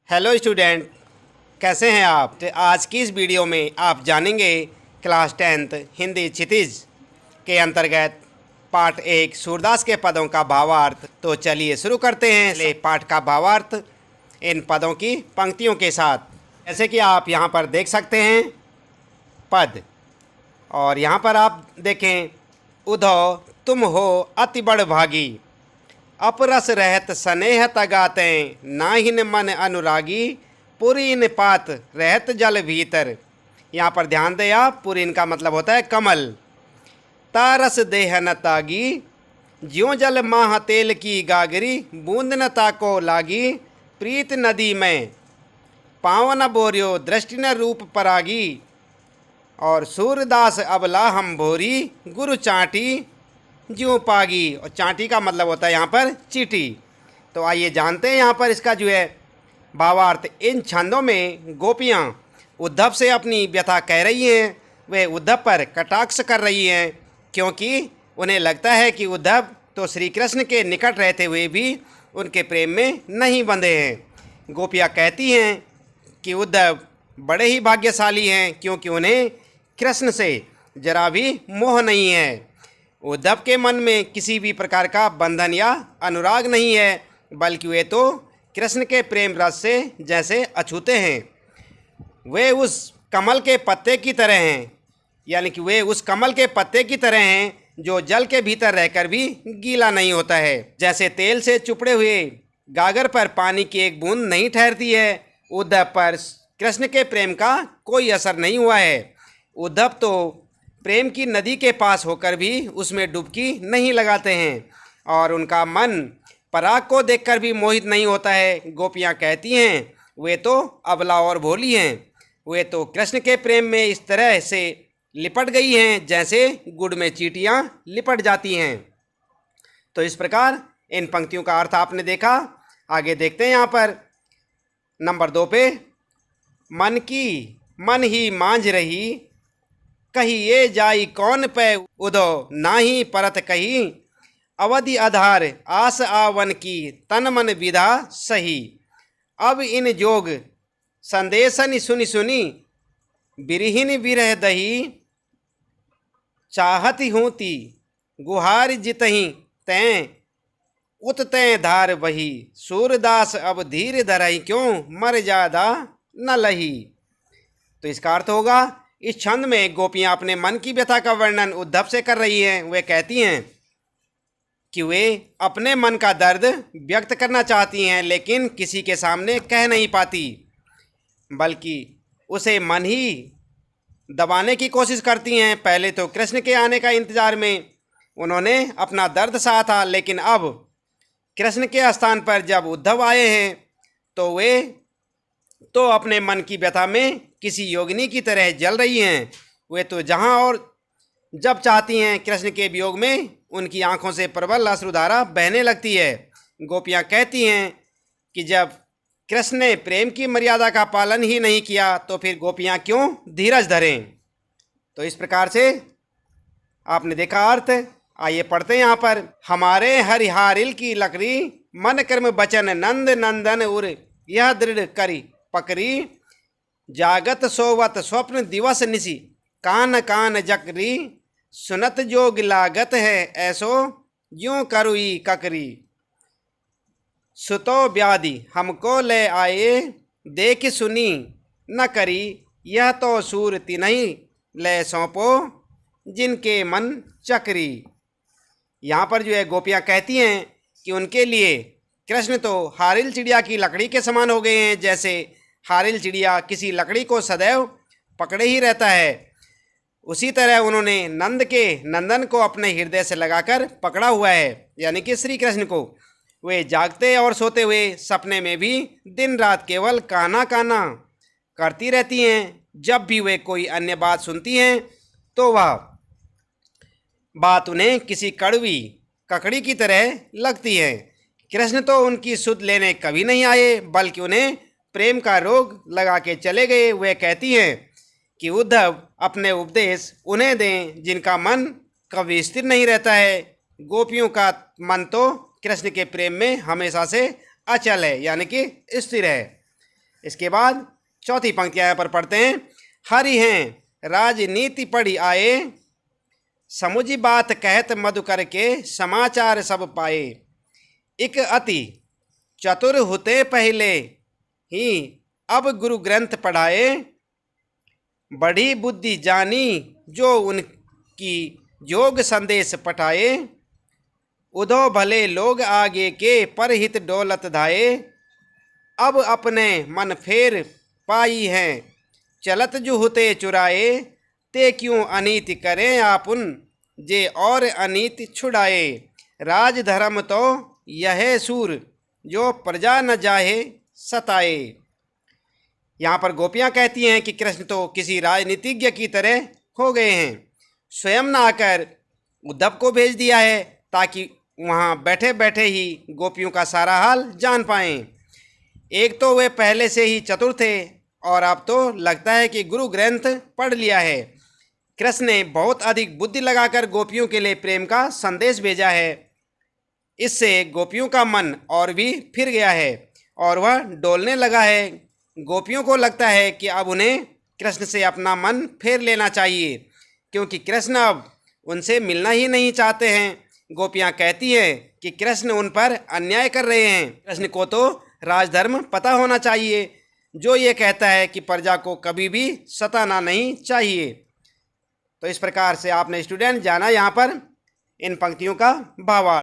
Hello student, कैसे हैं आप। तो आज की इस वीडियो में आप जानेंगे क्लास 10th हिंदी क्षितिज के अंतर्गत पाठ 1 सूरदास के पदों का भावार्थ। तो चलिए शुरू करते हैं ले पाठ का भावार्थ इन पदों की पंक्तियों के साथ। जैसे कि आप यहाँ पर देख सकते हैं पद, और यहाँ पर आप देखें उधो तुम हो अति बड़ भागी, अपरस रहत स्नेह तगाते नाहिन मन अनुरागी, पुरीन पात रहत जल भीतर। यहाँ पर ध्यान दें आप, पुरीन का मतलब होता है कमल। तारस देह न तागी, ज्यों जल माह तेल की गागरी, बूंद न ताको लागी, प्रीत नदी में पावन बोरियो दृष्टि न रूप परागी, और सूरदास अबला हम भोरी, गुरु चाटी ज्यों पागी। और चाटी का मतलब होता है यहाँ पर चीटी। तो आइए जानते हैं यहाँ पर इसका जो है भावार्थ। इन छंदों में गोपियाँ उद्धव से अपनी व्यथा कह रही हैं, वे उद्धव पर कटाक्ष कर रही हैं, क्योंकि उन्हें लगता है कि उद्धव तो श्री कृष्ण के निकट रहते हुए भी उनके प्रेम में नहीं बंधे हैं। गोपियाँ कहती हैं कि उद्धव बड़े ही भाग्यशाली हैं, क्योंकि उन्हें कृष्ण से जरा भी मोह नहीं है। उद्धव के मन में किसी भी प्रकार का बंधन या अनुराग नहीं है, बल्कि वे तो कृष्ण के प्रेम रस से जैसे अछूते हैं। वे उस कमल के पत्ते की तरह हैं, यानी कि वे उस कमल के पत्ते की तरह हैं जो जल के भीतर रहकर भी गीला नहीं होता है। जैसे तेल से चुपड़े हुए गागर पर पानी की एक बूंद नहीं ठहरती है, उद्धव पर कृष्ण के प्रेम का कोई असर नहीं हुआ है। उद्धव तो प्रेम की नदी के पास होकर भी उसमें डुबकी नहीं लगाते हैं, और उनका मन पराग को देखकर भी मोहित नहीं होता है। गोपियाँ कहती हैं वे तो अबला और भोली हैं, वे तो कृष्ण के प्रेम में इस तरह से लिपट गई हैं जैसे गुड़ में चींटियाँ लिपट जाती हैं। तो इस प्रकार इन पंक्तियों का अर्थ आपने देखा। आगे देखते हैं यहाँ पर नंबर 2 पे, मन की मन ही मांझ रही, कही ये जाई कौन पे उदो नाही परत कही, अवधि आधार आस आवन की तन मन विधा सही, अब इन जोग संदेशन सुनी सुनी, बिरहिन बिरह दही, चाहती हूती गुहार जितही तैं, उत तैं धार बही, सूरदास अब धीर धरही क्यों मर ज्यादा न लही। तो इसका अर्थ होगा, इस छंद में गोपियाँ अपने मन की व्यथा का वर्णन उद्धव से कर रही हैं। वे कहती हैं कि वे अपने मन का दर्द व्यक्त करना चाहती हैं, लेकिन किसी के सामने कह नहीं पाती, बल्कि उसे मन ही दबाने की कोशिश करती हैं। पहले तो कृष्ण के आने का इंतजार में उन्होंने अपना दर्द सहा था, लेकिन अब कृष्ण के स्थान पर जब उद्धव आए हैं तो वे तो अपने मन की व्यथा में किसी योगिनी की तरह जल रही हैं। वे तो जहाँ और जब चाहती हैं कृष्ण के वियोग में उनकी आंखों से प्रबल अश्रुधारा बहने लगती है। गोपियाँ कहती हैं कि जब कृष्ण ने प्रेम की मर्यादा का पालन ही नहीं किया तो फिर गोपियाँ क्यों धीरज धरें। तो इस प्रकार से आपने देखा अर्थ। आइए पढ़ते हैं यहाँ पर, हमारे हरिहारिल की लकड़ी, मन कर्म बचन नंद नंदन उर, यह दृढ़ करी पकरी, जागत सोवत स्वप्न दिवस निसी, कान कान जकरी, सुनत जोग लागत है ऐसो, यूं करुई ककरी, सुतो व्याधि हमको ले आए, देख सुनी न करी, यह तो सूर तिन्हीं ले सौंपो, जिनके मन चकरी। यहाँ पर जो है गोपियाँ कहती हैं कि उनके लिए कृष्ण तो हारिल चिड़िया की लकड़ी के समान हो गए हैं। जैसे हारिल चिड़िया किसी लकड़ी को सदैव पकड़े ही रहता है, उसी तरह उन्होंने नंद के नंदन को अपने हृदय से लगाकर पकड़ा हुआ है, यानी कि श्री कृष्ण को। वे जागते और सोते हुए सपने में भी दिन रात केवल काना काना करती रहती हैं। जब भी वे कोई अन्य बात सुनती हैं तो वह बात उन्हें किसी कड़वी ककड़ी की तरह लगती है। कृष्ण तो उनकी सुध लेने कभी नहीं आए, बल्कि उन्हें प्रेम का रोग लगा के चले गए। वे कहती हैं कि उद्धव अपने उपदेश उन्हें दें जिनका मन कभी स्थिर नहीं रहता है। गोपियों का मन तो कृष्ण के प्रेम में हमेशा से अचल है, यानी कि स्थिर है। इसके बाद चौथी पंक्ति यहाँ पर पढ़ते हैं। हरि हैं राजनीति पढ़ी आए, समुझी बात कहत मधुकर के समाचार सब पाए। इक अति चतुर होते पहले ही अब गुरु ग्रंथ पढ़ाए, बड़ी बुद्धि जानी जो उनकी जोग संदेश पठाए। उधो भले लोग आगे के परहित डोलत धाये, अब अपने मन फेर पाई हैं चलत जो होते चुराए। ते क्यों अनीति करें आपुन जे और अनीति छुड़ाए। राज धर्म तो यह सूर जो प्रजा न जाहे सताए। यहाँ पर गोपियाँ कहती हैं कि कृष्ण तो किसी राजनीतिज्ञ की तरह हो गए हैं। स्वयं न आकर उद्धव को भेज दिया है ताकि वहाँ बैठे बैठे ही गोपियों का सारा हाल जान पाएं। एक तो वे पहले से ही चतुर थे और अब तो लगता है कि गुरु ग्रंथ पढ़ लिया है। कृष्ण ने बहुत अधिक बुद्धि लगाकर गोपियों के लिए प्रेम का संदेश भेजा है। इससे गोपियों का मन और भी फिर गया है और वह डोलने लगा है। गोपियों को लगता है कि अब उन्हें कृष्ण से अपना मन फेर लेना चाहिए, क्योंकि कृष्ण अब उनसे मिलना ही नहीं चाहते हैं। गोपियाँ कहती हैं कि कृष्ण उन पर अन्याय कर रहे हैं। कृष्ण को तो राजधर्म पता होना चाहिए, जो ये कहता है कि प्रजा को कभी भी सताना नहीं चाहिए। तो इस प्रकार से आपने स्टूडेंट जाना यहाँ पर इन पंक्तियों का भावार्थ।